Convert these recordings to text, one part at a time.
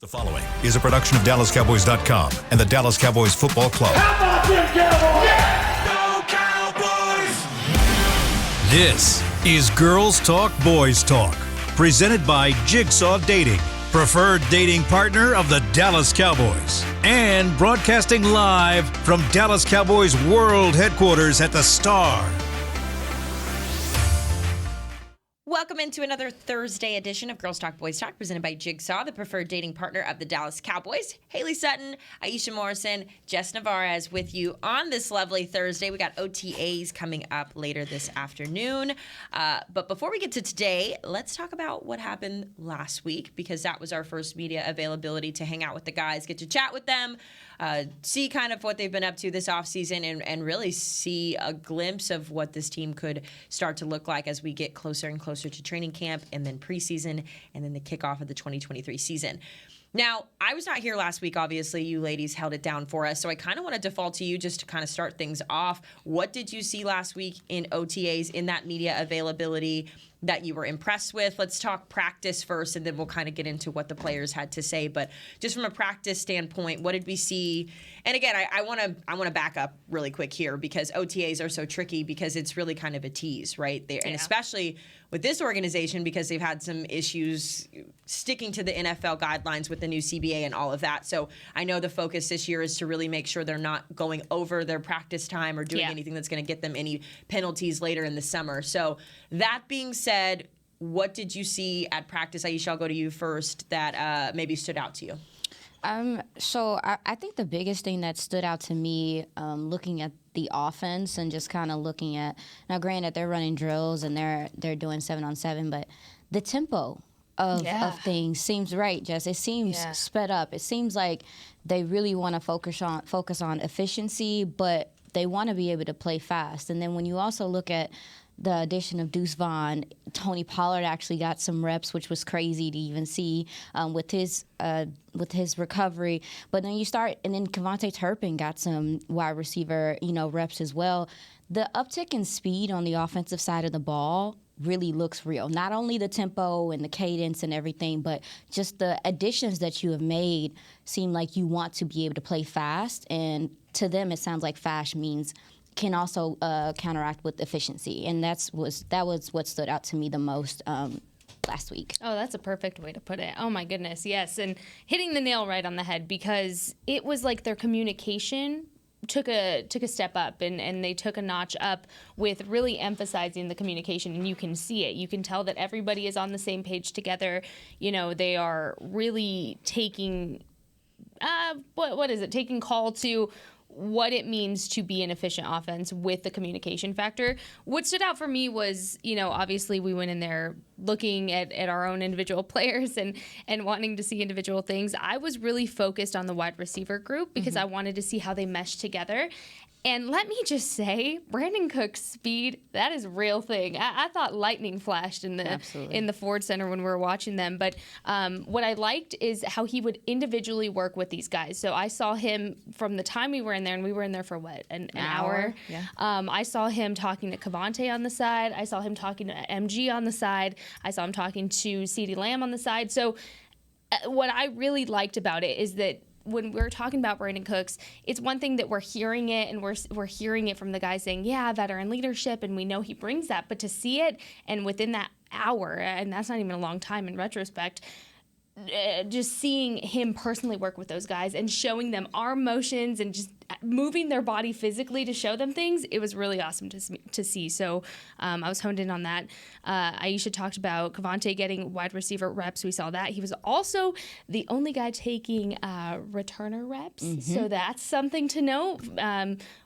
The following is a production of DallasCowboys.com and the Dallas Cowboys Football Club. How about them Cowboys? Go Cowboys! This is Girls Talk, Boys Talk, presented by Jigsaw Dating, preferred dating partner of the Dallas Cowboys, and broadcasting live from Dallas Cowboys World Headquarters at the Star. Welcome into another Thursday edition of Girls Talk, Boys Talk, presented by Jigsaw, the preferred dating partner of the Dallas Cowboys. Haley Sutton, Aisha Morrison, Jess Navarez with you on this lovely Thursday. We got OTAs coming up later this afternoon. But before we get to today, let's talk about what happened last week, because that was our first media availability to hang out with the guys, get to chat with them, see kind of what they've been up to this offseason, and really see a glimpse of what this team could start to look like as we get closer and closer to training camp and then preseason and then the kickoff of the 2023 season. Now, I was not here last week. Obviously, you ladies held it down for us. So I kind of want to default to you just to kind of start things off. What did you see last week in OTAs, in that media availability that you were impressed with? Let's talk practice first, and then we'll kind of get into what the players had to say. But just from a practice standpoint, what did we see? And again, I want to back up really quick here, because OTAs are so tricky, because it's really kind of a tease, right? And especially with this organization, because they've had some issues sticking to the NFL guidelines with the new CBA and all of that. So I know the focus this year is to really make sure they're not going over their practice time or doing anything that's going to get them any penalties later in the summer. So that being said, what did you see at practice? Aisha, I'll go to you first, that maybe stood out to you. So I think the biggest thing that stood out to me, looking at the offense and just kind of looking at, now granted they're running drills and they're doing 7-on-7, but the tempo of things seems right, Jess. It seems sped up. It seems like they really want to focus on efficiency, but they want to be able to play fast. And then when you also look at the addition of Deuce Vaughn, Tony Pollard actually got some reps, which was crazy to even see with his recovery. But then and then Kevontae Turpin got some wide receiver, reps as well. The uptick in speed on the offensive side of the ball really looks real. Not only the tempo and the cadence and everything, but just the additions that you have made seem like you want to be able to play fast. And to them, it sounds like fast can also counteract with efficiency, and that was what stood out to me the most last week. Oh, that's a perfect way to put it. Oh my goodness, yes, and hitting the nail right on the head, because it was like their communication took a step up, and they took a notch up with really emphasizing the communication, and you can see it. You can tell that everybody is on the same page together. They are really taking taking call to what it means to be an efficient offense with the communication factor. What stood out for me was, obviously we went in there looking at our own individual players and wanting to see individual things. I was really focused on the wide receiver group, because I wanted to see how they mesh together. And let me just say, Brandon Cook's speed, that is a real thing. I thought lightning flashed in the Ford Center when we were watching them. But what I liked is how he would individually work with these guys. So I saw him from the time we were in there, and we were in there for an hour. Yeah. I saw him talking to Cavante on the side. I saw him talking to MG on the side. I saw him talking to CeeDee Lamb on the side. So what I really liked about it is that when we're talking about Brandon Cooks, it's one thing that we're hearing it, and we're hearing it from the guys saying, veteran leadership, and we know he brings that. But to see it, and within that hour, and that's not even a long time in retrospect, just seeing him personally work with those guys and showing them arm motions and just moving their body physically to show them things, it was really awesome to see. So I was honed in on that. Aisha talked about Cavante getting wide receiver reps. We saw that. He was also the only guy taking returner reps. So that's something to note.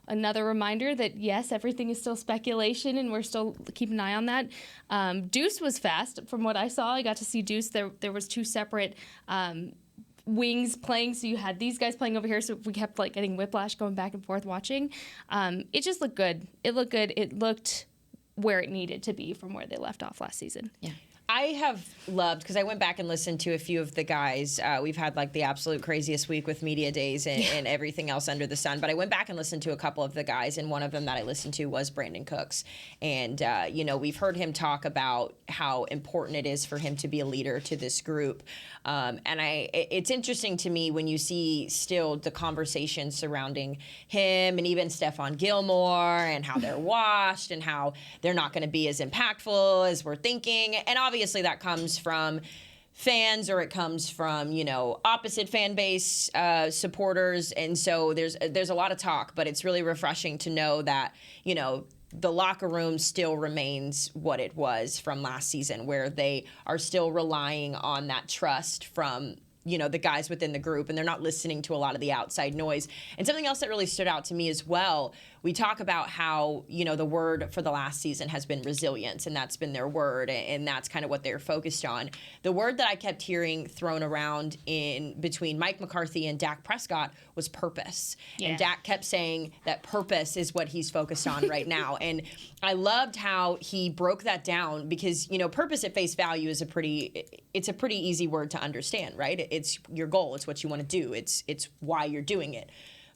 Another reminder that, yes, everything is still speculation, and we're still keeping an eye on that. Deuce was fast. From what I saw, I got to see Deuce. There was two separate wings playing, so you had these guys playing over here, so we kept getting whiplash going back and forth watching. It just looked good. It looked where it needed to be from where they left off last season. Yeah. I have loved, because I went back and listened to a few of the guys. We've had like the absolute craziest week with media days and everything else under the sun. But I went back and listened to a couple of the guys, and one of them that I listened to was Brandon Cooks. And, we've heard him talk about how important it is for him to be a leader to this group. It's interesting to me when you see still the conversation surrounding him and even Stephon Gilmore and how they're washed and how they're not going to be as impactful as we're thinking. And obviously that comes from fans, or it comes from, opposite fan base supporters. And so there's a lot of talk, but it's really refreshing to know that, the locker room still remains what it was from last season, where they are still relying on that trust from the guys within the group, and they're not listening to a lot of the outside noise. And something else that really stood out to me as well, we talk about how, the word for the last season has been resilience, and that's been their word, and that's kind of what they're focused on. The word that I kept hearing thrown around in between Mike McCarthy and Dak Prescott was purpose. Yeah. And Dak kept saying that purpose is what he's focused on right now. And I loved how he broke that down, because, purpose at face value is a pretty easy word to understand, right? It's your goal. It's what you want to do. It's why you're doing it.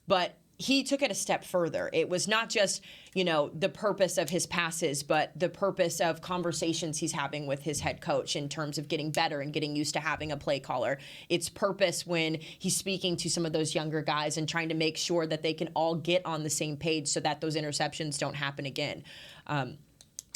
But he took it a step further. It was not just, the purpose of his passes, but the purpose of conversations he's having with his head coach in terms of getting better and getting used to having a play caller. It's purpose when he's speaking to some of those younger guys and trying to make sure that they can all get on the same page so that those interceptions don't happen again.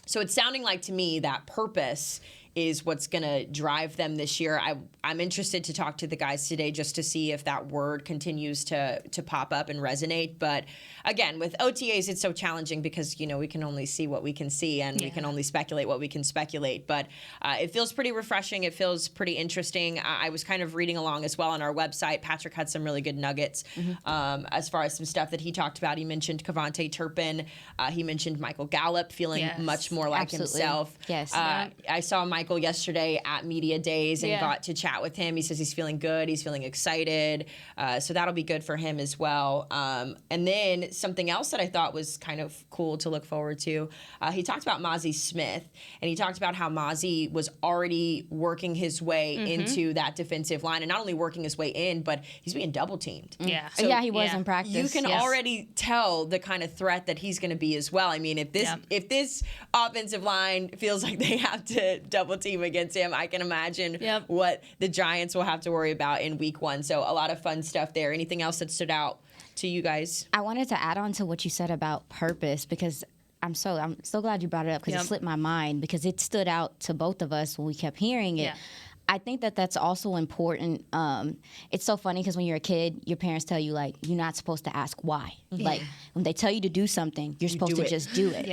So it's sounding like to me that purpose is what's going to drive them this year. I'm interested to talk to the guys today just to see if that word continues to pop up and resonate. But again, with OTAs, it's so challenging because, we can only see what we can see, and we can only speculate what we can speculate. But it feels pretty refreshing. It feels pretty interesting. I was kind of reading along as well on our website. Patrick had some really good nuggets as far as some stuff that he talked about. He mentioned Kevontae Turpin. He mentioned Michael Gallup feeling much more like himself. Yes. I saw Michael yesterday at media days and got to chat with him. He says he's feeling good. He's feeling excited. So that'll be good for him as well. And then something else that I thought was kind of cool to look forward to, he talked about Mozzie Smith, and he talked about how Mozzie was already working his way into that defensive line, and not only working his way in, but he's being double teamed. Yeah. So he was in practice. You can already tell the kind of threat that he's going to be as well. I mean, if this offensive line feels like they have to double team against him, I can imagine what the Giants will have to worry about in week 1. So a lot of fun stuff there. Anything else that stood out to you guys? I wanted to add on to what you said about purpose, because I'm so glad you brought it up, because it slipped my mind, because it stood out to both of us when we kept hearing it. Yeah. I think that's also important. It's so funny because when you're a kid, your parents tell you, like, you're not supposed to ask why. Like, when they tell you to do something, you're supposed to just do it.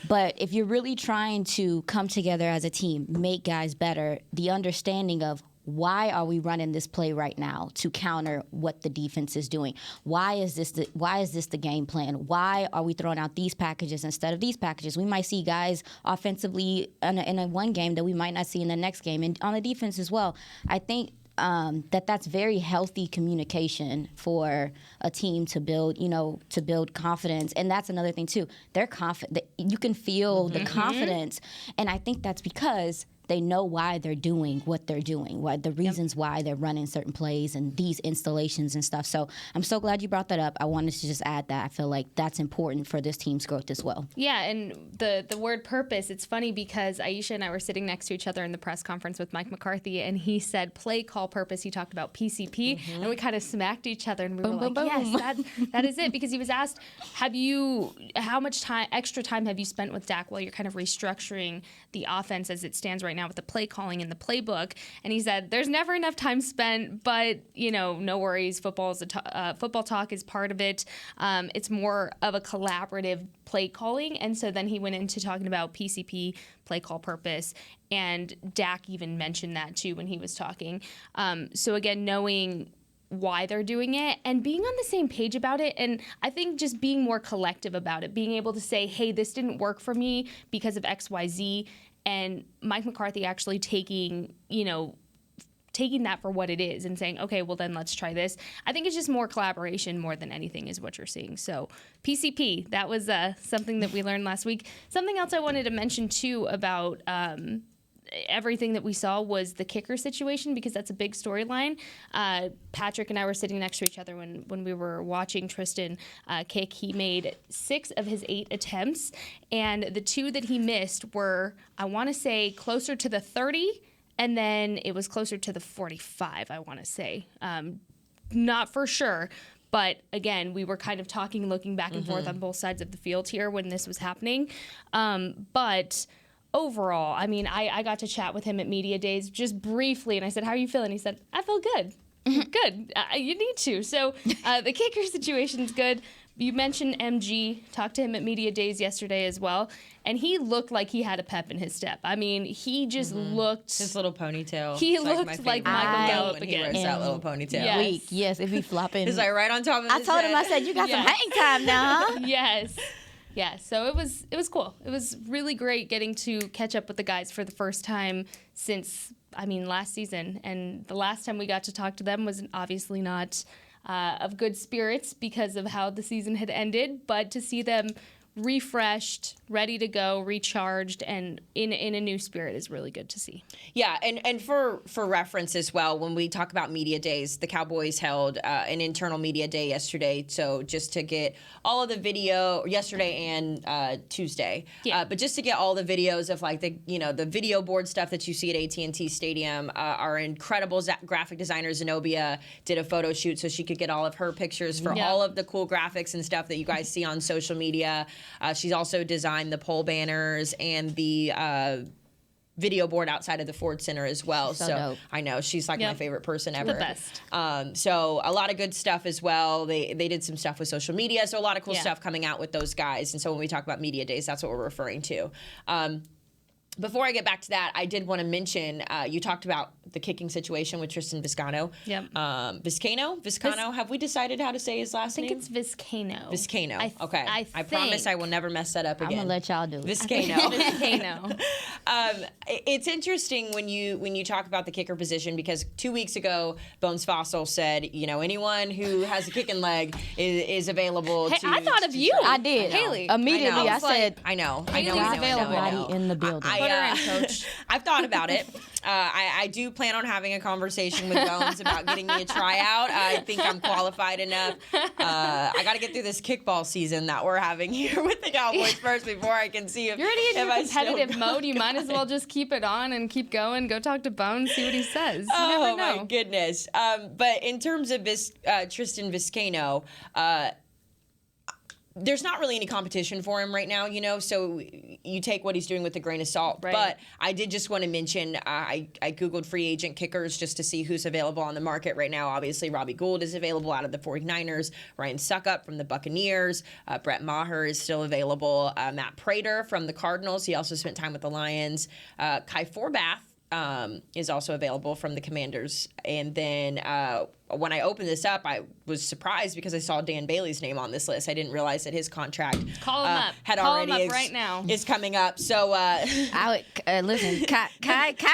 But if you're really trying to come together as a team, make guys better, the understanding of why are we running this play right now to counter what the defense is doing? Why is this the game plan? Why are we throwing out these packages instead of these packages? We might see guys offensively in a one game that we might not see in the next game, and on the defense as well. I think that's very healthy communication for a team to build confidence. And that's another thing too. They're confident. You can feel the confidence, and I think that's because they know why they're doing what they're doing, the reasons why they're running certain plays and these installations and stuff. So I'm so glad you brought that up. I wanted to just add that. I feel like that's important for this team's growth as well. Yeah, and the word purpose, it's funny because Aisha and I were sitting next to each other in the press conference with Mike McCarthy, and he said play call purpose. He talked about PCP, and we kind of smacked each other, and we were like, yes, that is it. Because he was asked, how much extra time have you spent with Dak while you're kind of restructuring the offense as it stands right now with the play calling and the playbook? And he said, there's never enough time spent, but, no worries. Football talk is part of it. It's more of a collaborative play calling. And so then he went into talking about PCP, play call purpose, and Dak even mentioned that too when he was talking. So again, knowing why they're doing it and being on the same page about it. And I think just being more collective about it, being able to say, hey, this didn't work for me because of XYZ. And Mike McCarthy actually taking that for what it is and saying, okay, well then let's try this. I think it's just more collaboration more than anything is what you're seeing. So PCP, that was something that we learned last week. Something else I wanted to mention too about everything that we saw was the kicker situation, because that's a big storyline. Patrick and I were sitting next to each other when we were watching Tristan kick. He made 6 of his 8 attempts, and the 2 that he missed were, I want to say, closer to the 30, and then it was closer to the 45, I want to say. Not for sure. But again, we were kind of talking, looking back and forth on both sides of the field here when this was happening. But overall, I mean, I got to chat with him at Media Days just briefly, and I said, "How are you feeling?" He said, "I feel good." Good. You need to. So the kicker situation's good. You mentioned MG. Talked to him at Media Days yesterday as well, and he looked like he had a pep in his step. I mean, he just looked... His little ponytail. He It's looked my like favorite Michael Gallup when he again. wears that little ponytail. Yes. Weak. Yes, it'd be flopping. It's like right on top of I his told him, head. I said, you got some Yes. hang time now, huh? Yes. Yeah, so it was cool. It was really great getting to catch up with the guys for the first time since, last season. And the last time we got to talk to them was obviously not of good spirits because of how the season had ended, but to see them refreshed, ready to go, recharged, and in a new spirit is really good to see. Yeah, and for reference as well, when we talk about media days, the Cowboys held an internal media day yesterday. So just to get all of the video yesterday and Tuesday, but just to get all the videos of like the video board stuff that you see at AT&T Stadium, our incredible graphic designer Zenobia did a photo shoot so she could get all of her pictures for all of the cool graphics and stuff that you guys see on social media. She's also designed the pole banners and the video board outside of the Ford Center as well. So dope. I know she's like my favorite person ever. The best. So a lot of good stuff as well. They did some stuff with social media. So a lot of cool stuff coming out with those guys. And so when we talk about media days, that's what we're referring to. Before I get back to that, I did want to mention, you talked about the kicking situation with Tristan Vizcaino. Yep. Vizcaino. Have we decided how to say his last name? I think it's Vizcaino. Vizcaino. Okay. I promise I will never mess that up again. I'm going to let y'all do it. Vizcaino. Vizcaino. It's interesting when you talk about the kicker position, because 2 weeks ago, Bones Fossil said, anyone who has a kicking leg is available. Hey, I thought of you. I did. Haley. Immediately, I said, I know. Haley's available. everybody in the building. Put her in, coach. I've thought about it. I do plan on having a conversation with Bones about getting me a tryout. I think I'm qualified enough. I got to get through this kickball season that we're having here with the Cowboys first before I can see if You're already in your I still competitive go. mode. You might as well just keep it on and keep going. Go talk to Bones, see what he says. You never know. My goodness. But in terms of Tristan Vizcaino, there's not really any competition for him right now, so you take what he's doing with a grain of salt. Right. But I did just want to mention, I Googled free agent kickers just to see who's available on the market right now. Obviously, Robbie Gould is available out of the 49ers, Ryan Suckup from the Buccaneers, Brett Maher is still available, Matt Prater from the Cardinals. He also spent time with the Lions. Kai Forbath is also available from the Commanders. And then when I opened this up, I was surprised because I saw Dan Bailey's name on this list. I didn't realize that his contract Call him up. had Call already him up right now. is coming up. So Listen, Kai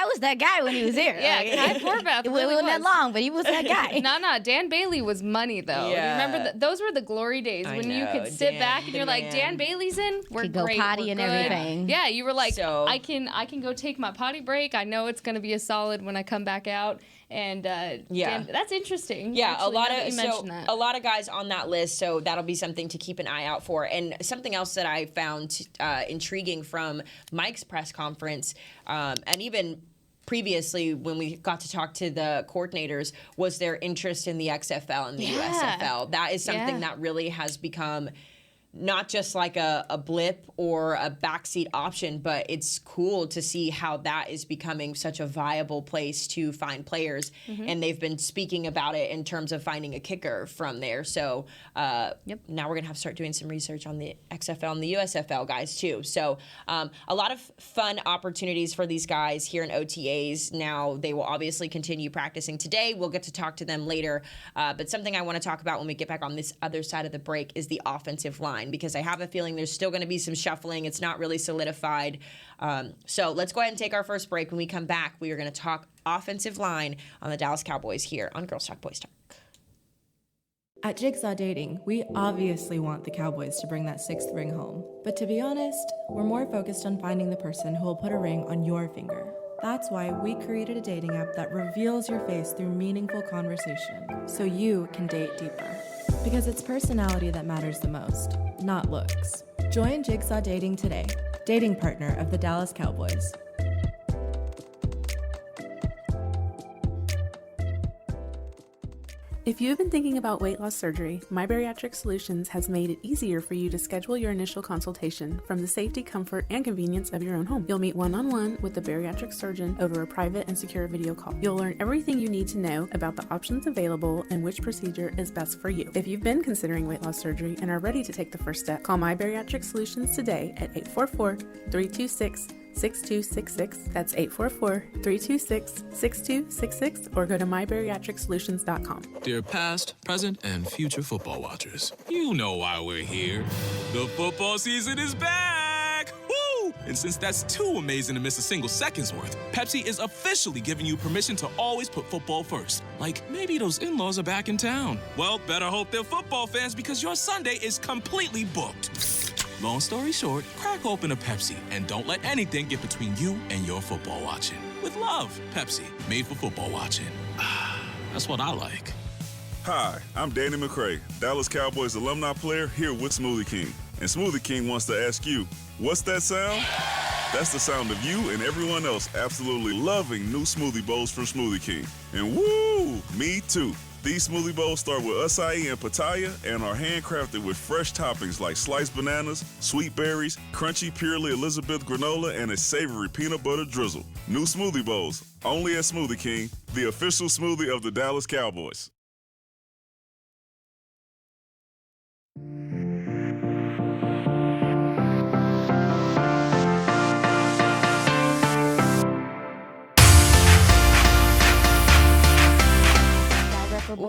was that guy when he was here. Yeah, Kai Forbath It really wasn't that was. long, but he was that guy. No, Dan Bailey was money though. Yeah. You remember those were the glory days I when you know, could sit Dan, back and the you're like, man. Dan Bailey's in. We're Could go great. potty we're and good. everything. Yeah, you were like, So- I can go take my potty break. I know it's gonna be a solid when I come back out. And Dan, that's interesting. Yeah, actually, a lot now that of you mentioned that. a lot of guys on that list, so that'll be something to keep an eye out for. And something else that I found intriguing from Mike's press conference, and even previously when we got to talk to the coordinators, was their interest in the XFL and the USFL. That is something that really has become not just like a blip or a backseat option, but it's cool to see how that is becoming such a viable place to find players. And they've been speaking about it in terms of finding a kicker from there. So now we're going to have to start doing some research on the XFL and the USFL guys too. So a lot of fun opportunities for these guys here in OTAs. Now they will obviously continue practicing today. We'll get to talk to them later. But something I want to talk about when we get back on this other side of the break is the offensive line, because I have a feeling there's still going to be some shuffling. It's not really solidified. So let's go ahead and take our first break. When we come back, we are going to talk offensive line on the Dallas Cowboys here on Girls Talk Boys Talk. At Jigsaw Dating, we obviously want the Cowboys to bring that 6th ring home. But to be honest, we're more focused on finding the person who will put a ring on your finger. That's why we created a dating app that reveals your face through meaningful conversation, so you can date deeper. Because it's personality that matters the most, not looks. Join Jigsaw Dating today, dating partner of the Dallas Cowboys. If you have been thinking about weight loss surgery, My Bariatric Solutions has made it easier for you to schedule your initial consultation from the safety, comfort, and convenience of your own home. You'll meet one-on-one with the bariatric surgeon over a private and secure video call. You'll learn everything you need to know about the options available and which procedure is best for you. If you've been considering weight loss surgery and are ready to take the first step, call My Bariatric Solutions today at 844-326-6266. That's 844-326-6266, or go to mybariatricsolutions.com. Dear past, present, and future football watchers, you know why we're here. The football season is back! Woo! And since that's too amazing to miss a single second's worth, Pepsi is officially giving you permission to always put football first. Like, maybe those in-laws are back in town. Well, better hope they're football fans, because your Sunday is completely booked. Long story short, crack open a Pepsi and don't let anything get between you and your football watching. With love, Pepsi, made for football watching. That's what I like. Hi, I'm Danny McCray, Dallas Cowboys alumni player here with Smoothie King. And Smoothie King wants to ask you, what's that sound? That's the sound of you and everyone else absolutely loving new smoothie bowls from Smoothie King. And woo, me too. These smoothie bowls start with acai and pitaya and are handcrafted with fresh toppings like sliced bananas, sweet berries, crunchy Purely Elizabeth granola, and a savory peanut butter drizzle. New smoothie bowls, only at Smoothie King, the official smoothie of the Dallas Cowboys.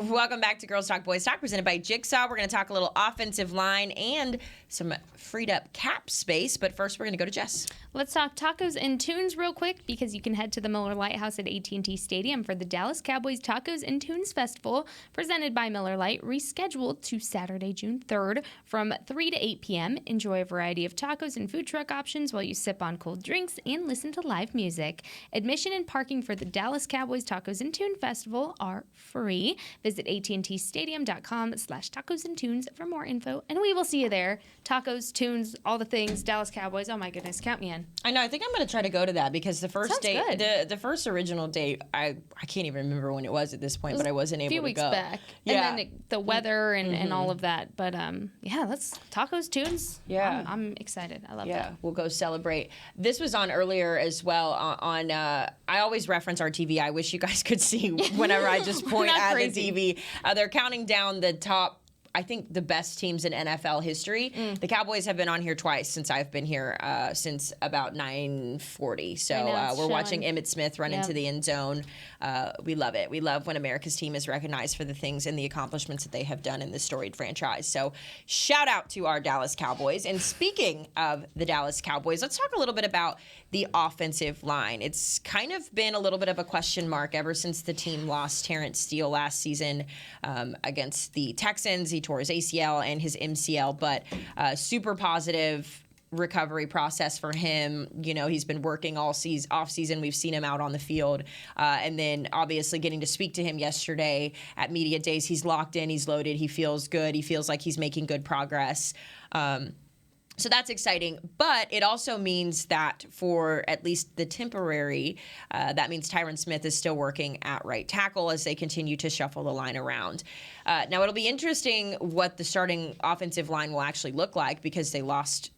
Welcome back to Girls Talk Boys Talk, presented by Jigsaw. We're going to talk a little offensive line and some freed up cap space, but first we're going to go to Jess. Let's talk tacos and tunes real quick, because you can head to the Miller Lite House at AT&T Stadium for the Dallas Cowboys Tacos and Tunes Festival, presented by Miller Lite, rescheduled to Saturday, June 3rd from 3 to 8 p.m. Enjoy a variety of tacos and food truck options while you sip on cold drinks and listen to live music. Admission and parking for the Dallas Cowboys Tacos and Tune Festival are free. Visit AT&TStadium.com/tacosandtunes for more info, and we will see you there. Tacos, tunes, all the things, Dallas Cowboys. Oh my goodness, count me in. I know. I think I'm going to try to go to that, because the first Sounds date, good. the first original date, I can't even remember when it was at this point, but I wasn't able to go. A few weeks back. Yeah. And then the weather and all of that. But yeah, let's tacos, tunes. Yeah. I'm excited. I love Yeah, that. we'll go celebrate. This was on earlier as well on I always reference our TV. I wish you guys could see whenever I just point not at crazy. the TV. They're counting down the top, I think, the best teams in NFL history. The Cowboys have been on here twice since I've been here, since about 9:40. So I know, it's we're watching showing. Emmitt Smith run into the end zone. We love it. We love when America's team is recognized for the things and the accomplishments that they have done in this storied franchise. So shout out to our Dallas Cowboys. And speaking of the Dallas Cowboys, let's talk a little bit about the offensive line. It's kind of been a little bit of a question mark ever since the team lost Terrence Steele last season against the Texans. He tore his ACL and his MCL, but super positive recovery process for him. You know, he's been working all off season. We've seen him out on the field, and then obviously getting to speak to him yesterday at media days. He's locked in. He's loaded. He feels good. He feels like he's making good progress. So that's exciting, but it also means that for at least the temporary, that means Tyron Smith is still working at right tackle as they continue to shuffle the line around. Now, it'll be interesting what the starting offensive line will actually look like, because they lost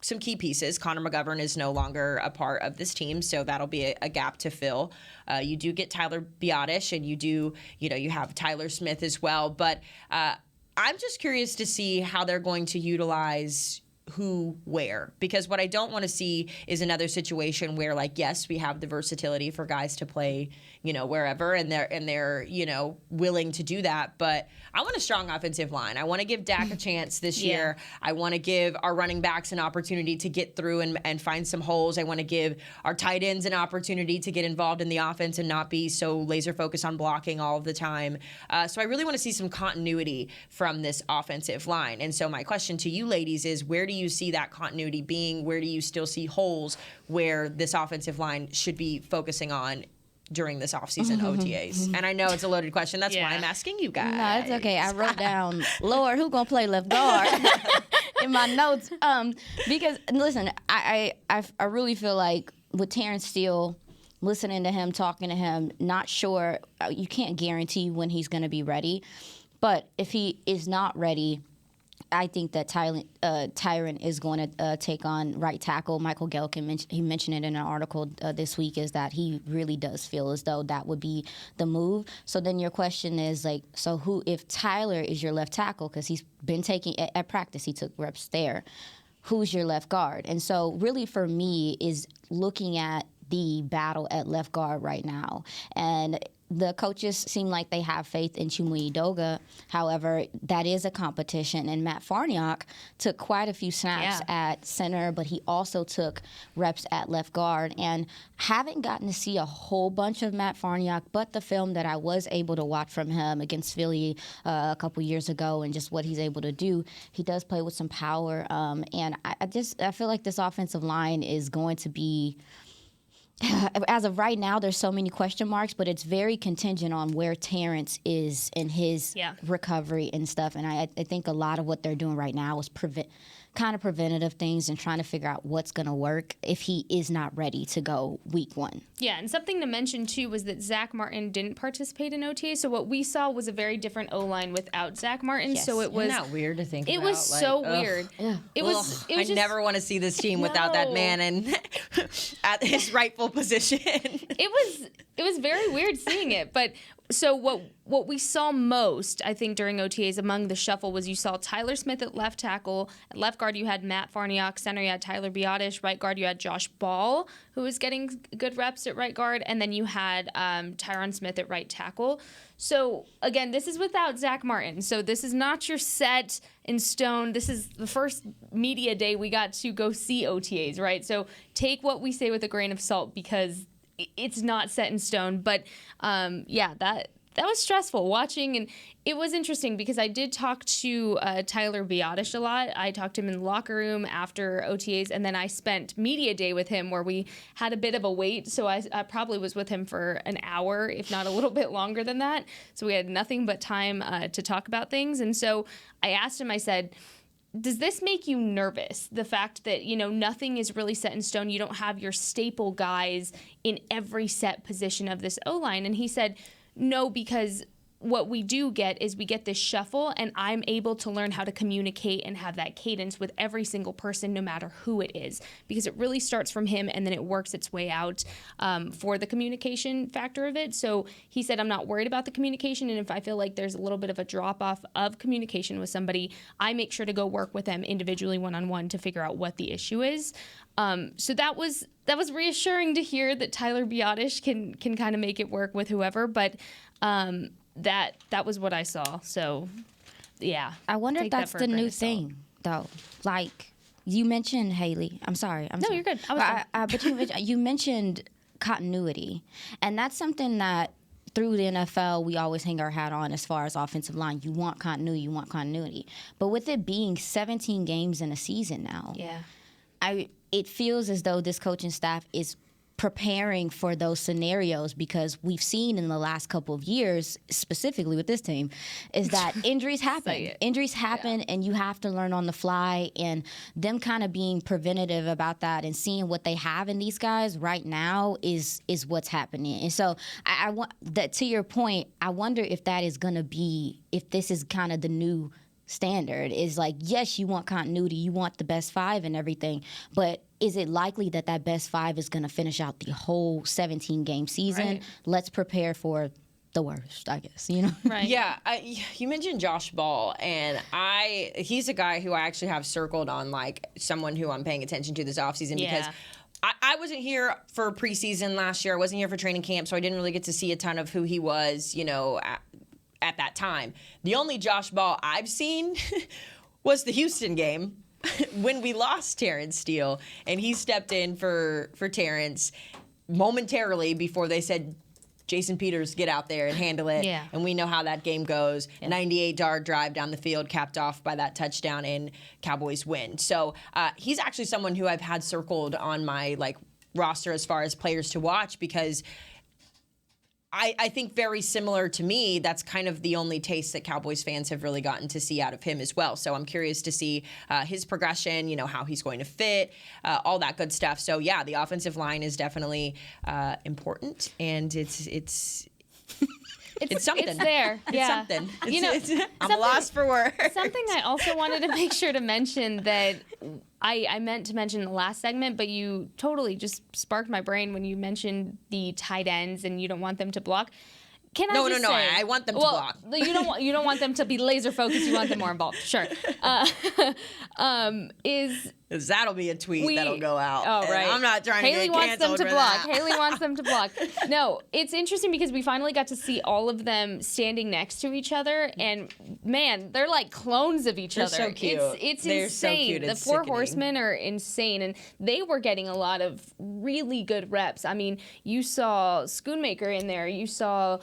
some key pieces. Connor McGovern is no longer a part of this team, so that'll be a gap to fill. You do get Tyler Biotish, and you have Tyler Smith as well, but I'm just curious to see how they're going to utilize who where, because what I don't want to see is another situation where, like, yes, we have the versatility for guys to play, wherever, and they're willing to do that, but I want a strong offensive line. I want to give Dak a chance this year. I want to give our running backs an opportunity to get through and find some holes. I want to give our tight ends an opportunity to get involved in the offense and not be so laser focused on blocking all of the time. So I really want to see some continuity from this offensive line. And so my question to you ladies is, where do you see that continuity being? Where do you still see holes where this offensive line should be focusing on during this offseason OTAs? And I know it's a loaded question. That's why I'm asking you guys. No, it's okay. I wrote down, Lord, who gonna play left guard in my notes? Because listen, I really feel like with Terrence Steele, listening to him, talking to him, not sure. You can't guarantee when he's gonna be ready, but if he is not ready, I think that Tyron is going to take on right tackle. Michael Gelkin, he mentioned it in an article this week, is that he really does feel as though that would be the move. So then your question is, like, so who, if Tyler is your left tackle, because he's been taking, at practice, he took reps there, who's your left guard? And so really for me is looking at the battle at left guard right now. And the coaches seem like they have faith in Chumuyi Doga. However, that is a competition. And Matt Farniok took quite a few snaps at center, but he also took reps at left guard. And haven't gotten to see a whole bunch of Matt Farniok, but the film that I was able to watch from him against Philly a couple years ago and just what he's able to do, he does play with some power. And I feel like this offensive line is going to be, as of right now, there's so many question marks, but it's very contingent on where Terrence is in his recovery and stuff. And I think a lot of what they're doing right now is kind of preventative things and trying to figure out what's going to work if he is not ready to go week one. Yeah, and something to mention, too, was that Zach Martin didn't participate in OTA. So what we saw was a very different O-line without Zach Martin. Yes. So it was... Isn't that weird to think about? It was so weird. It was I just, never want to see this team without that man at his rightful position. It was very weird seeing it, but so what we saw most, I think, during OTAs among the shuffle was you saw Tyler Smith at left tackle. At left guard, you had Matt Farniok. Center, you had Tyler Biotish. Right guard, you had Josh Ball, who was getting good reps at right guard. And then you had Tyron Smith at right tackle. So, again, this is without Zach Martin. So this is not your set in stone. This is the first media day we got to go see OTAs, right? So take what we say with a grain of salt because it's not set in stone. But, that was stressful watching, and it was interesting because I did talk to Tyler Biotish a lot. I talked to him in the locker room after OTAs, and then I spent media day with him where we had a bit of a wait, so I probably was with him for an hour, if not a little bit longer than that. So we had nothing but time to talk about things, and so I asked him, I said, does this make you nervous? The fact that, nothing is really set in stone. You don't have your staple guys in every set position of this O-line. And he said, no, because what we do get is we get this shuffle, and I'm able to learn how to communicate and have that cadence with every single person, no matter who it is, because it really starts from him and then it works its way out for the communication factor of it. So he said, I'm not worried about the communication, and if I feel like there's a little bit of a drop-off of communication with somebody, I make sure to go work with them individually one-on-one to figure out what the issue is. So that was reassuring to hear that Tyler Biotish can kind of make it work with whoever, but that was what I saw. So, yeah. I wonder if that's the new thing, though. Like, you mentioned, Haley. I'm sorry. No, you're good. But you mentioned continuity. And that's something that through the NFL, we always hang our hat on as far as offensive line. You want continuity. But with it being 17 games in a season now, it feels as though this coaching staff is preparing for those scenarios, because we've seen in the last couple of years, specifically with this team, is that injuries happen. Injuries happen, and you have to learn on the fly, and them kind of being preventative about that and seeing what they have in these guys right now is what's happening. And so I want that, to your point, I wonder if that is going to be, if this is kind of the new standard, is like, yes, you want continuity, you want the best five and everything, but is it likely that best five is going to finish out the whole 17-game season? Right. Let's prepare for the worst, I guess, Right. Yeah, you mentioned Josh Ball, and he's a guy who I actually have circled on, like, someone who I'm paying attention to this offseason because I wasn't here for preseason last year. I wasn't here for training camp, so I didn't really get to see a ton of who he was, at that time. The only Josh Ball I've seen was the Houston game when we lost Terrence Steele, and he stepped in for Terrence momentarily before they said Jason Peters get out there and handle it. Yeah. And we know how that game goes. 98-yard drive down the field, capped off by that touchdown, and Cowboys win. So he's actually someone who I've had circled on my roster as far as players to watch, because I think very similar to me, that's kind of the only taste that Cowboys fans have really gotten to see out of him as well. So I'm curious to see his progression, how he's going to fit, all that good stuff. So yeah, the offensive line is definitely important, and it's something. It's there. Yeah. It's something. I'm lost for words. Something I also wanted to make sure to mention that I meant to mention in the last segment, but you totally just sparked my brain when you mentioned the tight ends and you don't want them to block. No, I want them to block. You don't want them to be laser focused. You want them more involved. Sure. That'll be a tweet that'll go out. Oh, right. I'm not trying Haley to get canceled for that. Haley wants them to block. No, it's interesting because we finally got to see all of them standing next to each other, and man, they're like clones of each other. They're so cute. It's They're insane. so cute. The It's four sickening. horsemen are insane, and they were getting a lot of really good reps. I mean, you saw Schoonmaker in there, you saw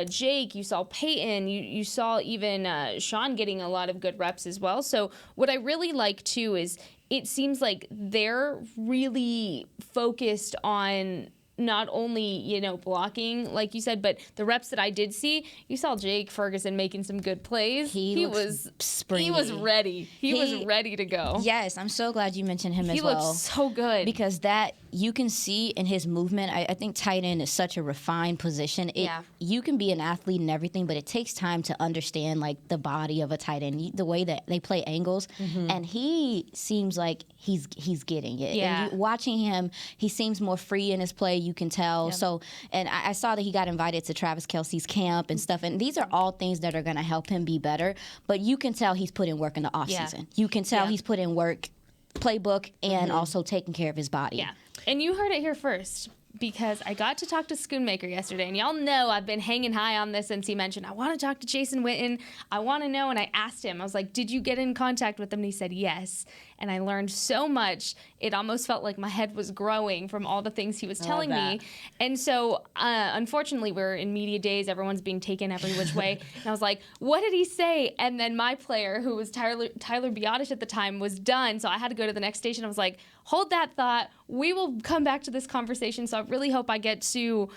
Jake, you saw Peyton, you saw even Sean getting a lot of good reps as well. So what I really like too is it seems like they're really focused on not only, blocking, like you said, but the reps that I did see, you saw Jake Ferguson making some good plays. He was springy. He was ready. He was ready to go. Yes, I'm so glad you mentioned him as well. He looked so good. Because that you can see in his movement. I think tight end is such a refined position. You can be an athlete and everything, but it takes time to understand the body of a tight end, the way that they play angles, and he seems like he's getting it. Yeah. And watching him, he seems more free in his play. You can tell. Yep. So, and I saw that he got invited to Travis Kelce's camp and stuff. And these are all things that are going to help him be better. But you can tell he's put in work in the offseason. Yeah. You can tell he's put in work, playbook, and also taking care of his body. Yeah. And you heard it here first, because I got to talk to Schoonmaker yesterday, and y'all know I've been hanging high on this since he mentioned, I want to talk to Jason Witten. I want to know, and I asked him, I was like, did you get in contact with him? And he said yes. And I learned so much, it almost felt like my head was growing from all the things he was telling me. And so, unfortunately, we're in media days, everyone's being taken every which way. And I was like, what did he say? And then my player, who was Tyler Biotish at the time, was done. So I had to go to the next station. I was like, hold that thought. We will come back to this conversation. So I really hope I get to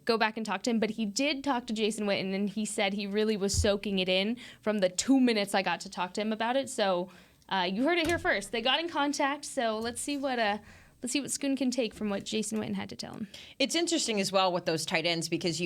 go back and talk to him. But he did talk to Jason Witten, and he said he really was soaking it in from the 2 minutes I got to talk to him about it. So you heard it here first. They got in contact. So let's see what Schoon can take from what Jason Witten had to tell him. It's interesting as well with those tight ends, because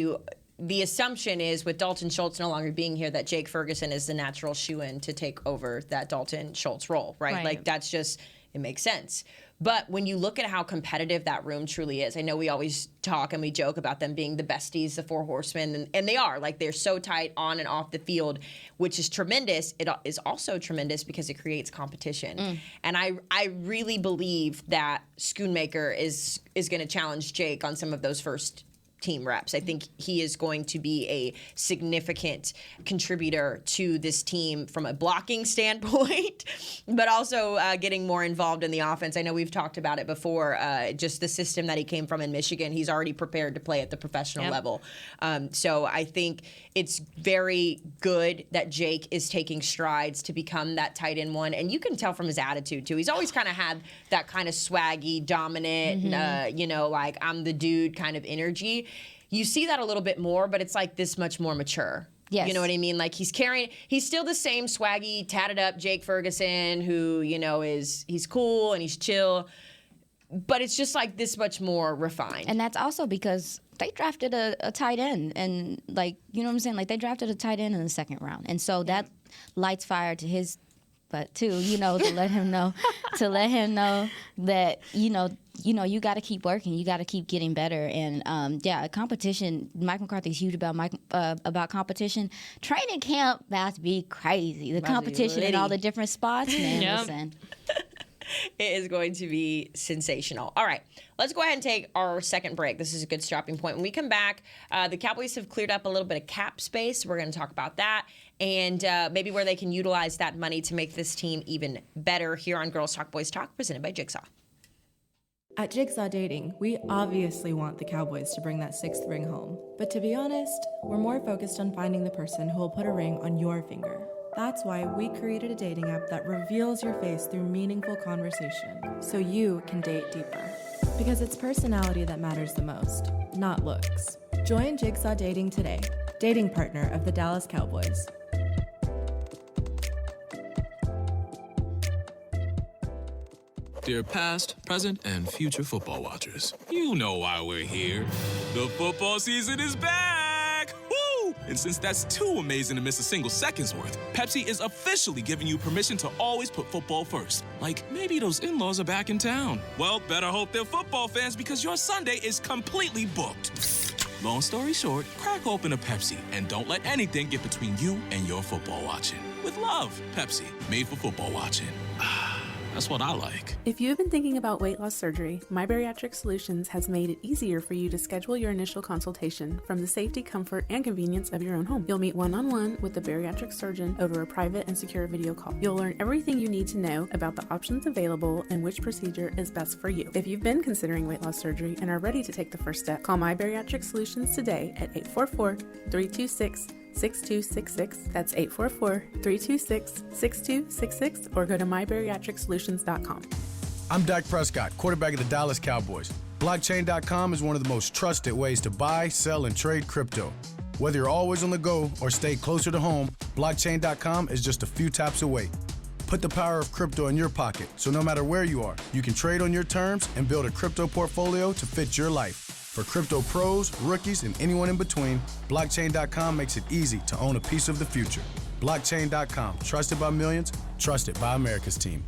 the assumption is, with Dalton Schultz no longer being here, that Jake Ferguson is the natural shoe-in to take over that Dalton Schultz role, right? Like, that's just, it makes sense. But when you look at how competitive that room truly is, I know we always talk and we joke about them being the besties, the four horsemen, and they are. Like, they're so tight on and off the field, which is tremendous. It is also tremendous because it creates competition. And I really believe that Schoonmaker is going to challenge Jake on some of those first team reps. I think he is going to be a significant contributor to this team from a blocking standpoint, but also getting more involved in the offense. I know we've talked about it before, just the system that he came from in Michigan. He's already prepared to play at the professional level. So I think it's very good that Jake is taking strides to become that tight end one. And you can tell from his attitude, too. He's always kind of had that kind of swaggy, dominant, like, I'm the dude kind of energy. You see that a little bit more, but it's like this much more mature. Yes. You know what I mean? Like, he's still the same swaggy, tatted up Jake Ferguson who, he's cool and he's chill, but it's just like this much more refined. And that's also because they drafted a tight end, and they drafted a tight end in the second round. And so that lights fire to his butt too, to let him know that, you got to keep working, you got to keep getting better. And competition. Mike McCarthy's huge about competition. Training camp about to be crazy. The competition in all the different spots, man. Listen. It is going to be sensational. All right, let's go ahead and take our second break. This is a good stopping point. When we come back, the Cowboys have cleared up a little bit of cap space. We're going to talk about that and maybe where they can utilize that money to make this team even better here on Girls Talk, Boys Talk, presented by Jigsaw. At Jigsaw Dating, we obviously want the Cowboys to bring that sixth ring home. But to be honest, we're more focused on finding the person who will put a ring on your finger. That's why we created a dating app that reveals your face through meaningful conversation, so you can date deeper. Because it's personality that matters the most, not looks. Join Jigsaw Dating today, dating partner of the Dallas Cowboys. Dear past, present, and future football watchers, you know why we're here. The football season is back! Woo! And since that's too amazing to miss a single second's worth, Pepsi is officially giving you permission to always put football first. Like, maybe those in-laws are back in town. Well, better hope they're football fans because your Sunday is completely booked. Long story short, crack open a Pepsi and don't let anything get between you and your football watching. With love, Pepsi, made for football watching. That's what I like. If you have been thinking about weight loss surgery, My Bariatric Solutions has made it easier for you to schedule your initial consultation from the safety, comfort, and convenience of your own home. You'll meet one-on-one with the bariatric surgeon over a private and secure video call. You'll learn everything you need to know about the options available and which procedure is best for you. If you've been considering weight loss surgery and are ready to take the first step, call My Bariatric Solutions today at 844-326-6266. That's 844-326-6266, or go to mybariatricsolutions.com. I'm Dak Prescott, quarterback of the Dallas Cowboys. Blockchain.com is one of the most trusted ways to buy, sell, and trade crypto. Whether you're always on the go or stay closer to home, Blockchain.com is just a few taps away. Put the power of crypto in your pocket, so no matter where you are, you can trade on your terms and build a crypto portfolio to fit your life. For crypto pros, rookies, and anyone in between, Blockchain.com makes it easy to own a piece of the future. Blockchain.com, trusted by millions, trusted by America's team.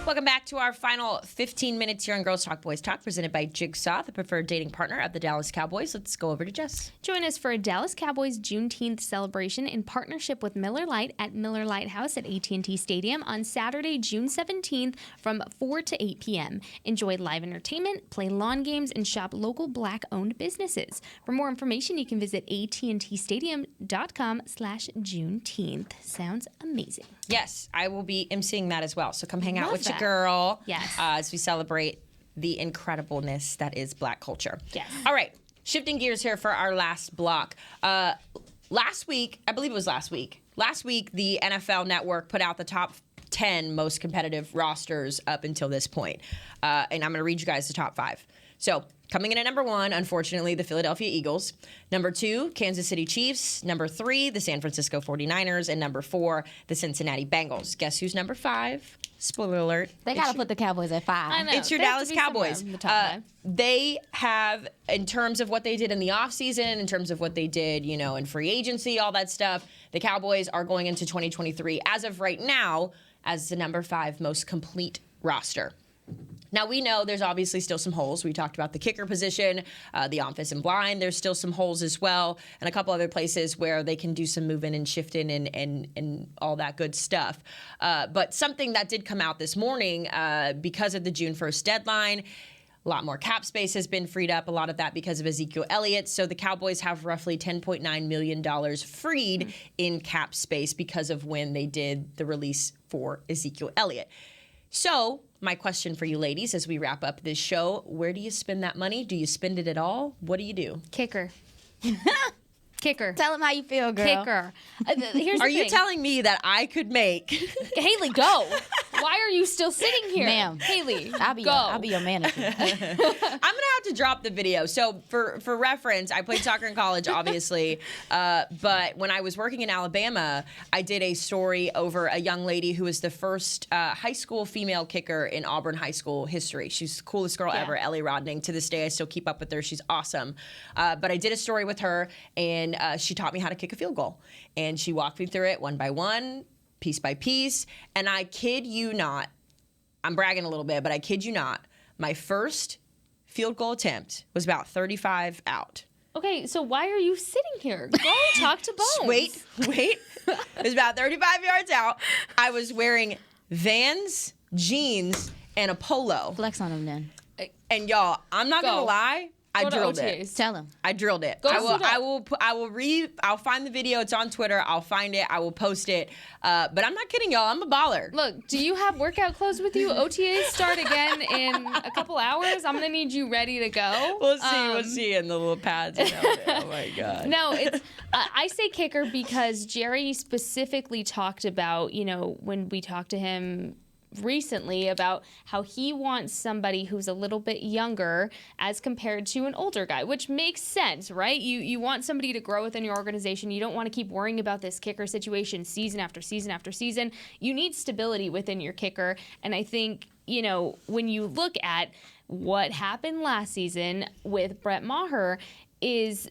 Welcome back to our final 15 minutes here on Girls Talk Boys Talk, presented by Jigsaw, the preferred dating partner of the Dallas Cowboys. Let's go over to Jess. Join us for a Dallas Cowboys Juneteenth celebration in partnership with Miller Lite at Miller Lite House at AT&T Stadium on Saturday, June 17th from 4 to 8 p.m. Enjoy live entertainment, play lawn games, and shop local Black-owned businesses. For more information, you can visit AT&TStadium.com/Juneteenth. Sounds amazing. Yes, I will be emceeing that as well. So come hang out Love with your that. girl Yes. as we celebrate the incredibleness that is Black culture. Yes. All right, shifting gears here for our last block. Last week, I believe it was last week, the NFL Network put out the top 10 most competitive rosters up until this point. And I'm going to read you guys the top 5. So coming in at number 1, unfortunately, the Philadelphia Eagles. Number 2, Kansas City Chiefs. Number 3, the San Francisco 49ers. And number 4, the Cincinnati Bengals. Guess who's number 5? Spoiler alert. They got to put the Cowboys at 5. I know. It's your They have Dallas to be somewhere Cowboys. in the top 5. They have, in terms of what they did in the offseason, in terms of what they did, in free agency, all that stuff, the Cowboys are going into 2023, as of right now, as the number 5 most complete roster. Now, we know there's obviously still some holes. We talked about the kicker position, the offensive line. There's still some holes as well, and a couple other places where they can do some moving and shifting and all that good stuff. But something that did come out this morning because of the June 1st deadline, a lot more cap space has been freed up, a lot of that because of Ezekiel Elliott. So the Cowboys have roughly $10.9 million freed in cap space because of when they did the release for Ezekiel Elliott. So my question for you ladies as we wrap up this show, where do you spend that money? Do you spend it at all? What do you do? Kicker. Kicker. Tell them how you feel, girl. Kicker. Here's the Are you thing. telling me that I could make... Haley, go. Why are you still sitting here? Ma'am. Haley, I'll be your manager. I'm going to have to drop the video. So for reference, I played soccer in college, obviously. But when I was working in Alabama, I did a story over a young lady who was the first high school female kicker in Auburn High School history. She's the coolest girl ever, Ellie Rodning. To this day, I still keep up with her. She's awesome. But I did a story with her, and she taught me how to kick a field goal. And she walked me through it one by one, piece by piece. And I kid you not, I'm bragging a little bit, but I kid you not, my first field goal attempt was about 35 out. Okay, so why are you sitting here? Go talk to Bones. Wait. It was about 35 yards out. I was wearing Vans, jeans, and a polo. Flex on them then. And y'all, I'm not going to Go. lie. I Go to drilled OTAs. it. Tell him. I drilled it. Go I suit will. up. I'll find the video. It's on Twitter. I'll find it. I will post it. But I'm not kidding, y'all. I'm a baller. Look, do you have workout clothes with you? OTAs start again in a couple hours. I'm gonna need you ready to go. We'll see. We'll see in the little pads. And everything. Oh my god. No, it's I say kicker because Jerry specifically talked about, when we talked to him recently about how he wants somebody who's a little bit younger as compared to an older guy, which makes sense, right? You want somebody to grow within your organization. You don't want to keep worrying about this kicker situation season after season after season. You need stability within your kicker. And I think, when you look at what happened last season with Brett Maher is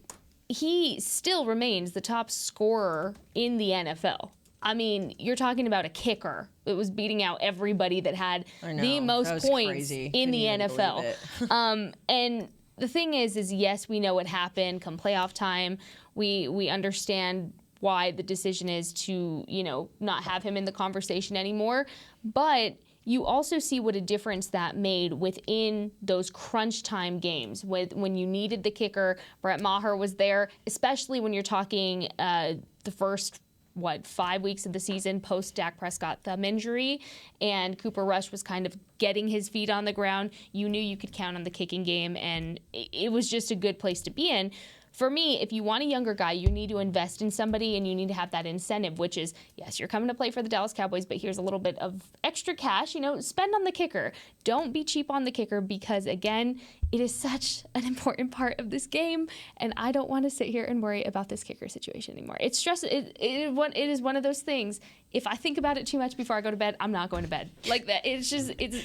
he still remains the top scorer in the NFL. I mean, you're talking about a kicker. It was beating out everybody that had the most points in the NFL. And the thing is yes, we know what happened come playoff time. We understand why the decision is to, not have him in the conversation anymore. But you also see what a difference that made within those crunch time games. When you needed the kicker, Brett Maher was there, especially when you're talking the first 5 weeks of the season post Dak Prescott thumb injury, and Cooper Rush was kind of getting his feet on the ground. You knew you could count on the kicking game, and it was just a good place to be in. For me, if you want a younger guy, you need to invest in somebody and you need to have that incentive, which is, yes, you're coming to play for the Dallas Cowboys, but here's a little bit of extra cash, spend on the kicker. Don't be cheap on the kicker because, again, it is such an important part of this game, and I don't want to sit here and worry about this kicker situation anymore. It's stress. It is one of those things. If I think about it too much before I go to bed, I'm not going to bed. Like that. It's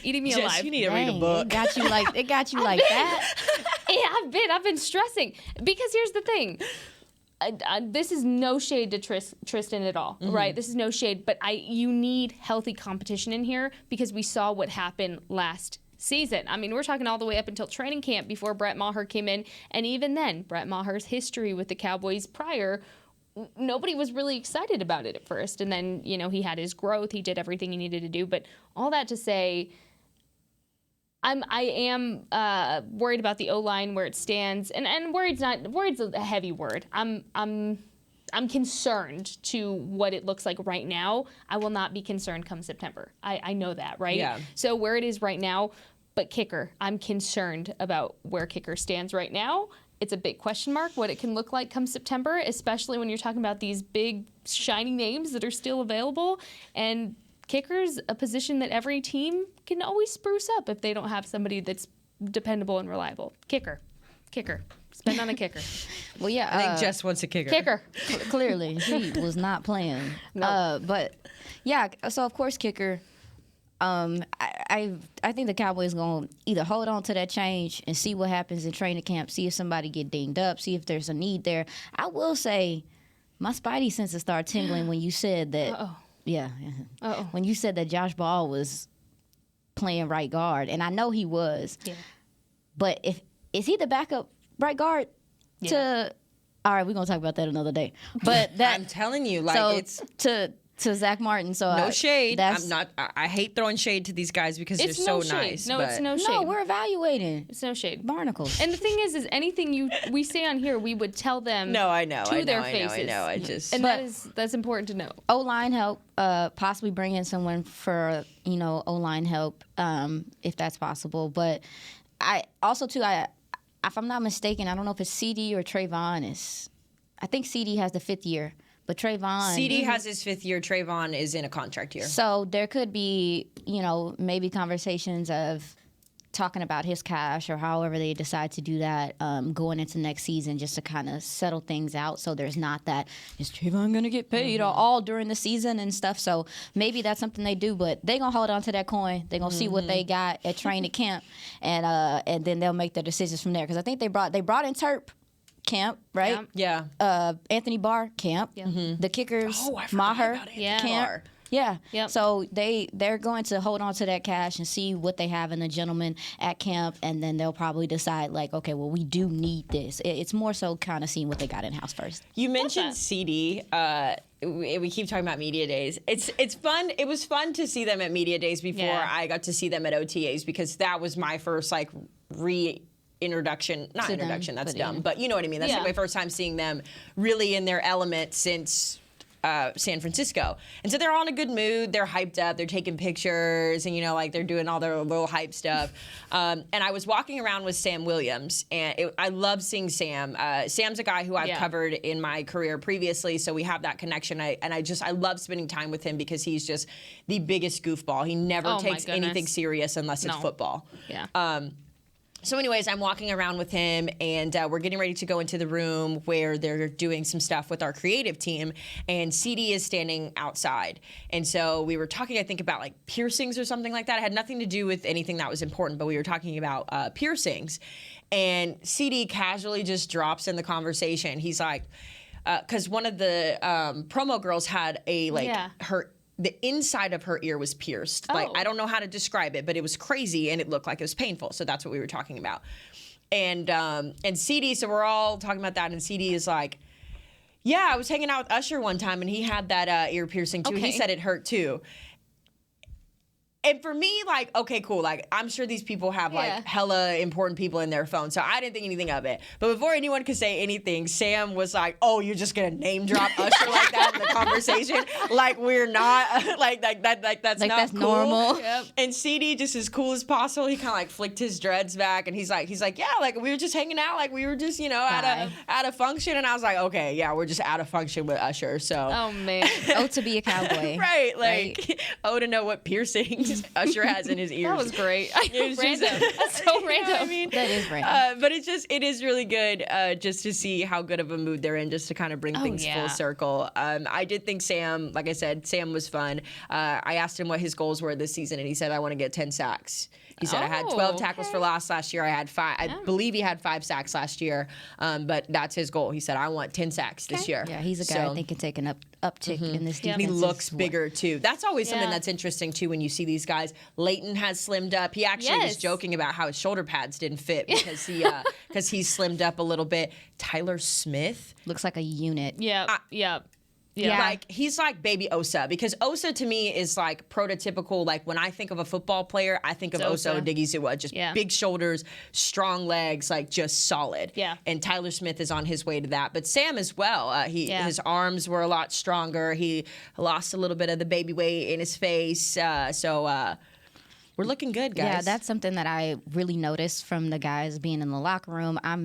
eating me alive. You need to read a book. It got you like that. Yeah, I've been stressing because here's the thing. This is no shade to Tristan at all, right? This is no shade, but you need healthy competition in here because we saw what happened last season. I mean, we're talking all the way up until training camp before Brett Maher came in, and even then, Brett Maher's history with the Cowboys prior, nobody was really excited about it at first, and then, he had his growth, he did everything he needed to do, but all that to say, I am worried about the O-line where it stands, and worried's a heavy word. I'm concerned to what it looks like right now. I will not be concerned come September. I know that, right? Yeah. So where it is right now, but kicker, I'm concerned about where kicker stands right now. It's a big question mark what it can look like come September, especially when you're talking about these big shiny names that are still available. And kicker's a position that every team can always spruce up if they don't have somebody that's dependable and reliable. Kicker. Spend on a kicker. Well, yeah. I think Jess wants a kicker. Kicker. Clearly, she was not playing. No. But, yeah, so, of course, kicker. I think the Cowboys going to either hold on to that change and see what happens in training camp, see if somebody get dinged up, see if there's a need there. I will say my spidey senses started tingling when you said that. Uh-oh. Yeah. Uh-oh. When you said that Josh Ball was playing right guard, and I know he was. Yeah. But is he the backup right guard to? All right, we're gonna talk about that another day. But that I'm telling you, it's to Zach Martin. So no shade. That's, I'm not. I hate throwing shade to these guys because they're It's so no shade. nice. No, but it's no shade. no, we're evaluating It's no shade. barnacles. And the thing is anything we say on here, we would tell them. No, I know. To I know. their I know. faces. I know. I just. And that's important to know. O-line help, possibly bring in someone for O-line help if that's possible. But I also too, if I'm not mistaken, I don't know if it's CD or Trayvon. I think CD has the 5th year. But Trayvon... CD has his 5th year. Trayvon is in a contract year. So there could be, maybe conversations of talking about his cash or however they decide to do that going into next season just to kind of settle things out so there's not that, is Trayvon going to get paid all during the season and stuff? So maybe that's something they do, but they're going to hold on to that coin. They're going to see what they got at training camp, and then they'll make their decisions from there. Because I think they brought in Terp camp, right? Yeah. Anthony Barr camp. Yeah. The kickers, I forgot Maher about Anthony camp. Barr. Yeah. Yep. So they're going to hold on to that cash and see what they have in the gentleman at camp, and then they'll probably decide okay, well, we do need this. It's more so kind of seeing what they got in house first. You mentioned CD. We keep talking about media days. It's fun. It was fun to see them at media days before I got to see them at OTAs because that was my first introduction, not To them, introduction, that's but dumb, yeah. but you know what I mean. That's like my first time seeing them really in their element since San Francisco. And so they're all in a good mood. They're hyped up. They're taking pictures and, like they're doing all their little hype stuff. And I was walking around with Sam Williams, and I love seeing Sam. Sam's a guy who I've covered in my career previously, so we have that connection. I love spending time with him because he's just the biggest goofball. He never takes anything serious unless it's football. Yeah. So anyways, I'm walking around with him, and we're getting ready to go into the room where they're doing some stuff with our creative team, and CD is standing outside. And so we were talking, I think, about like piercings or something like that. It had nothing to do with anything that was important, but we were talking about piercings. And CD casually just drops in the conversation. He's like, because one of the promo girls had the inside of her ear was pierced. Like, I don't know how to describe it, but it was crazy and it looked like it was painful. So that's what we were talking about. And CD, so we're all talking about that, and CD is like, yeah, I was hanging out with Usher one time and he had that ear piercing too. He said it hurt too. And for me, like, okay, cool. Like, I'm sure these people have, like, hella important people in their phone, so I didn't think anything of it. But before anyone could say anything, Sam was like, oh, you're just going to name drop Usher like that in the conversation? Like, we're not, like that's not that's cool. normal. Yep. And CD, just as cool as possible, he kind of, like, flicked his dreads back, and he's like, yeah, like, we were just hanging out. Like, we were just, at a function. And I was like, okay, yeah, we're just at a function with Usher, so. Oh, man. Oh, to be a cowboy. Right, like, oh, to know what piercings Usher has in his ears. That was great. It was random. That's so random. I mean, That is random. but it is really good just to see how good of a mood they're in, just to kind of bring things full circle. I did think Sam, like I said, Sam was fun. I asked him what his goals were this season, and he said, I want to get 10 sacks. He said, I had 12 tackles for loss last year. I had 5. I believe he had 5 sacks last year, but that's his goal. He said, I want 10 sacks this year. Yeah, he's a guy I think can take an uptick in this defense. He looks bigger, too. That's always something that's interesting, too, when you see these guys. Leighton has slimmed up. He actually was joking about how his shoulder pads didn't fit because he's slimmed up a little bit. Tyler Smith looks like a unit. Yeah. Like, he's like baby Osa, because Osa to me is like prototypical. Like, when I think of a football player, I think of Osa Odigizua, just big shoulders, strong legs, like just solid. Yeah. And Tyler Smith is on his way to that. But Sam as well. His arms were a lot stronger. He lost a little bit of the baby weight in his face. So we're looking good, guys. Yeah, that's something that I really noticed from the guys being in the locker room. I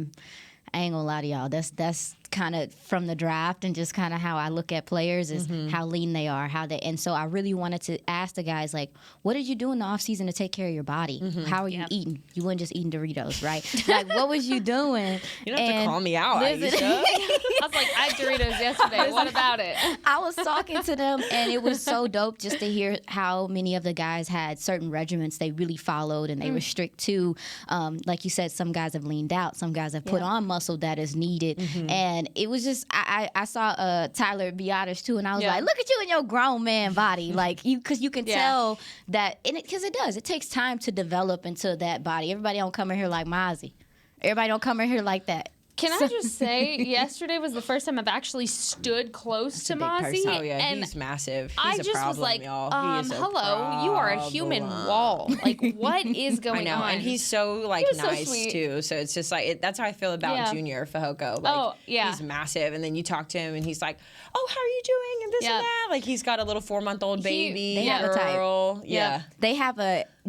ain't gonna lie to y'all. That's kind of from the draft, and just kind of how I look at players is how lean they are, and so I really wanted to ask the guys, like, what did you do in the off season to take care of your body? How are you eating? You weren't just eating Doritos, right? Like, what was you doing? You don't have to call me out, Aisha. I was like, I had Doritos yesterday. What about it? I was talking to them, and it was so dope just to hear how many of the guys had certain regiments they really followed, and they were strict too. Like you said, some guys have leaned out, some guys have put on muscle that is needed, and it was just I saw Tyler Biotis too, and I was like, look at you in your grown man body, like because you can tell that, because it does. It takes time to develop into that body. Everybody don't come in here like Mozzie. Everybody don't come in here like that. Can I just say, yesterday was the first time I've actually stood close to Mozzie. Oh, yeah, and he's massive. He's I a just problem, was like, y'all. He is a hello, you are a human wall. Like, what is going on? I know, and he's so, like, nice, so too. So it's just, like, that's how I feel about Junior Fajoko. Like, he's massive, and then you talk to him, and he's like, oh, how are you doing, and this and that. Like, he's got a little 4-month-old baby. They have a type. Yeah. They have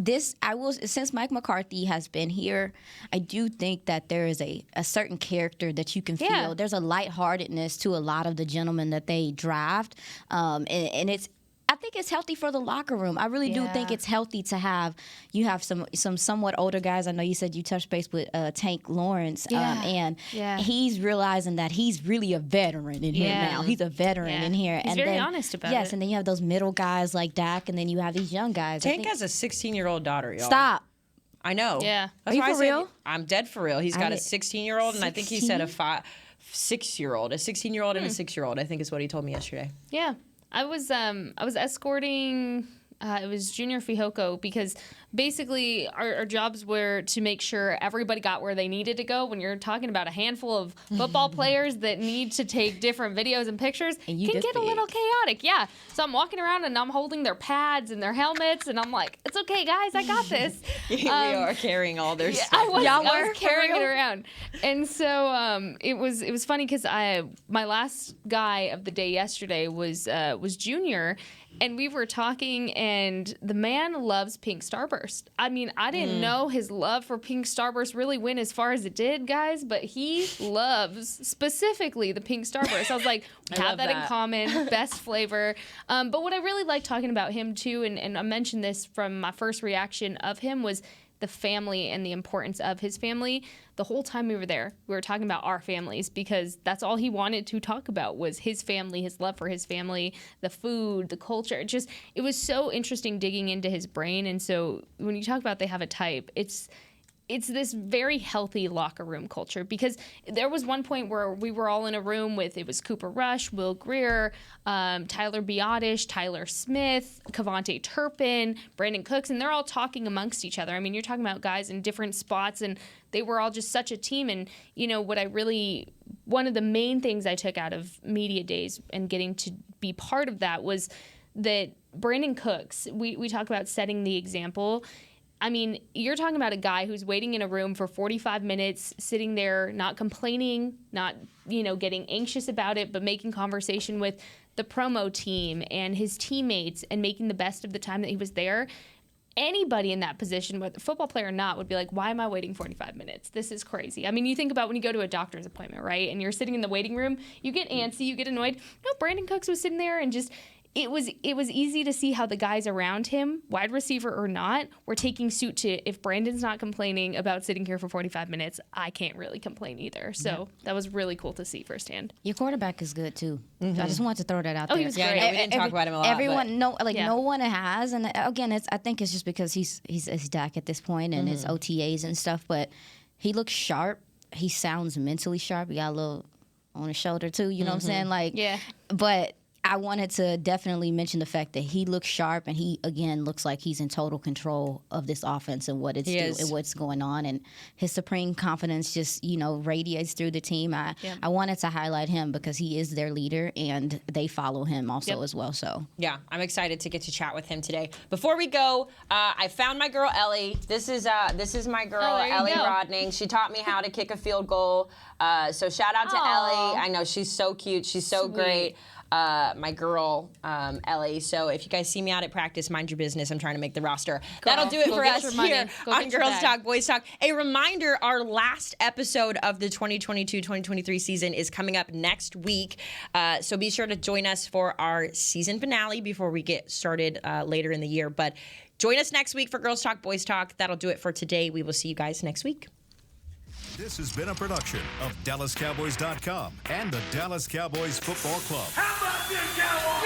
since Mike McCarthy has been here, I do think that there is a certain character that you can feel. There's a lightheartedness to a lot of the gentlemen that they draft, and I think it's healthy for the locker room. I really do think it's healthy to have some somewhat older guys. I know you said you touched base with Tank Lawrence, and he's realizing that he's really a veteran in here now. He's a veteran in here. He's very honest about it. Yes, and then you have those middle guys like Dak, and then you have these young guys. Tank has a 16-year-old daughter, y'all. Stop. I know. Yeah. That's Are you why for real? I'm dead for real. He's got a 16-year-old, and I think he said a 6-year-old. A 16-year-old and a 6-year-old, I think is what he told me yesterday. Yeah. I was escorting it was Junior Fihoko, because basically our jobs were to make sure everybody got where they needed to go. When you're talking about a handful of football players that need to take different videos and pictures, it can get a little chaotic. Yeah. So I'm walking around and I'm holding their pads and their helmets, and I'm like, it's okay, guys, I got this. We are carrying all their stuff. I was carrying it around. And so it was funny because my last guy of the day yesterday was Junior, and we were talking, and the man loves pink starburst. I mean, I didn't know his love for pink starburst really went as far as it did, guys, but he loves specifically the pink starburst. I was like, we have that in common, best flavor. But what I really like talking about him too, and I mentioned this from my first reaction of him, was the family and the importance of his family. The whole time we were there, we were talking about our families, because that's all he wanted to talk about was his family, his love for his family, the food, the culture. It was so interesting digging into his brain. And so when you talk about they have a type, it's this very healthy locker room culture, because there was one point where we were all in a room with, it was Cooper Rush, Will Greer, Tyler Biotish, Tyler Smith, Cavante Turpin, Brandon Cooks, and they're all talking amongst each other. I mean, you're talking about guys in different spots, and they were all just such a team. And, you know, one of the main things I took out of media days and getting to be part of that was that Brandon Cooks, we talk about setting the example. I mean, you're talking about a guy who's waiting in a room for 45 minutes, sitting there, not complaining, not, getting anxious about it, but making conversation with the promo team and his teammates and making the best of the time that he was there. Anybody in that position, whether football player or not, would be like, why am I waiting 45 minutes? This is crazy. I mean, you think about when you go to a doctor's appointment, right? And you're sitting in the waiting room, you get antsy, you get annoyed. No, Brandon Cooks was sitting there and just... It was easy to see how the guys around him, wide receiver or not, were taking suit to, if Brandon's not complaining about sitting here for 45 minutes, I can't really complain either. So that was really cool to see firsthand. Your quarterback is good too. I just wanted to throw that out there. He was great. We didn't talk about him a lot. Everyone, no one has, and again, I think it's just because he's Dak at this point and his OTAs and stuff. But he looks sharp. He sounds mentally sharp. He got a little on his shoulder too. You know what I'm saying? But I wanted to definitely mention the fact that he looks sharp, and he, again, looks like he's in total control of this offense and what it's doing and what's going on. And his supreme confidence just, radiates through the team. I wanted to highlight him because he is their leader, and they follow him also as well. So yeah, I'm excited to get to chat with him today. Before we go, I found my girl Ellie. This is my girl Ellie Rodning. She taught me how to kick a field goal. So shout out to Ellie. I know she's so cute. She's so great. My girl, Ellie. So if you guys see me out at practice, mind your business. I'm trying to make the roster. That'll do it for us here on Girls Talk, Boys Talk. A reminder, our last episode of the 2022-2023 season is coming up next week. So be sure to join us for our season finale before we get started later in the year. But join us next week for Girls Talk, Boys Talk. That'll do it for today. We will see you guys next week. This has been a production of DallasCowboys.com and the Dallas Cowboys Football Club. How about this, Cowboys?